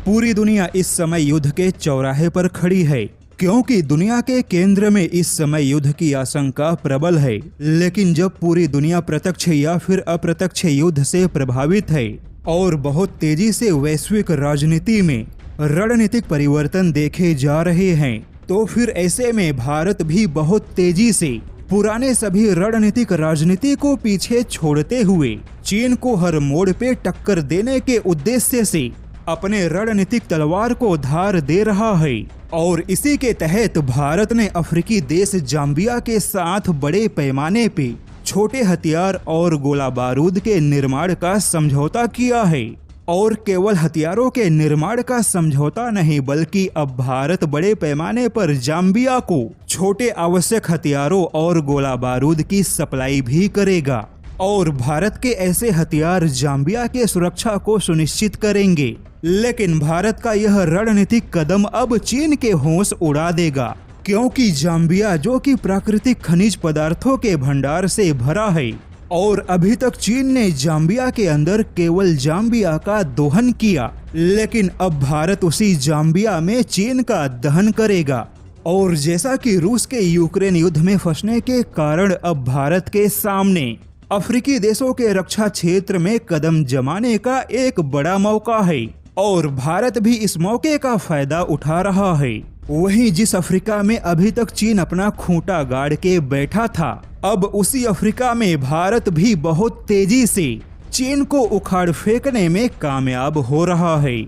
पूरी दुनिया इस समय युद्ध के चौराहे पर खड़ी है, क्योंकि दुनिया के केंद्र में इस समय युद्ध की आशंका प्रबल है। लेकिन जब पूरी दुनिया प्रत्यक्ष या फिर अप्रत्यक्ष युद्ध से प्रभावित है और बहुत तेजी से वैश्विक राजनीति में रणनीतिक परिवर्तन देखे जा रहे हैं, तो फिर ऐसे में भारत भी बहुत तेजी से पुराने सभी रणनीतिक राजनीति को पीछे छोड़ते हुए चीन को हर मोड़ पे टक्कर देने के उद्देश्य से अपने रणनीतिक तलवार को धार दे रहा है। और इसी के तहत भारत ने अफ्रीकी देश जाम्बिया के साथ बड़े पैमाने पे छोटे हथियार और गोला बारूद के निर्माण का समझौता किया है। और केवल हथियारों के निर्माण का समझौता नहीं, बल्कि अब भारत बड़े पैमाने पर जाम्बिया को छोटे आवश्यक हथियारों और गोला बारूद की सप्लाई भी करेगा। और भारत के ऐसे हथियार जाम्बिया के सुरक्षा को सुनिश्चित करेंगे। लेकिन भारत का यह रणनीतिक कदम अब चीन के होश उड़ा देगा, क्योंकि जाम्बिया जो कि प्राकृतिक खनिज पदार्थों के भंडार से भरा है, और अभी तक चीन ने जाम्बिया के अंदर केवल जाम्बिया का दोहन किया, लेकिन अब भारत उसी जाम्बिया में चीन का दहन करेगा। और जैसा कि रूस के यूक्रेन युद्ध में फंसने के कारण अब भारत के सामने अफ्रीकी देशों के रक्षा क्षेत्र में कदम जमाने का एक बड़ा मौका है, और भारत भी इस मौके का फायदा उठा रहा है। वहीं जिस अफ्रीका में अभी तक चीन अपना खूंटा गाड़ के बैठा था, अब उसी अफ्रीका में भारत भी बहुत तेजी से चीन को उखाड़ फेंकने में कामयाब हो रहा है।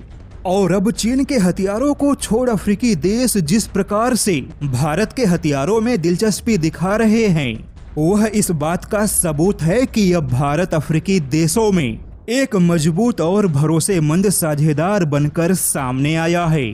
और अब चीन के हथियारों को छोड़ अफ्रीकी देश जिस प्रकार से भारत के हथियारों में दिलचस्पी दिखा रहे हैं, वह इस बात का सबूत है कि अब भारत अफ्रीकी देशों में एक मजबूत और भरोसेमंद साझेदार बनकर सामने आया है।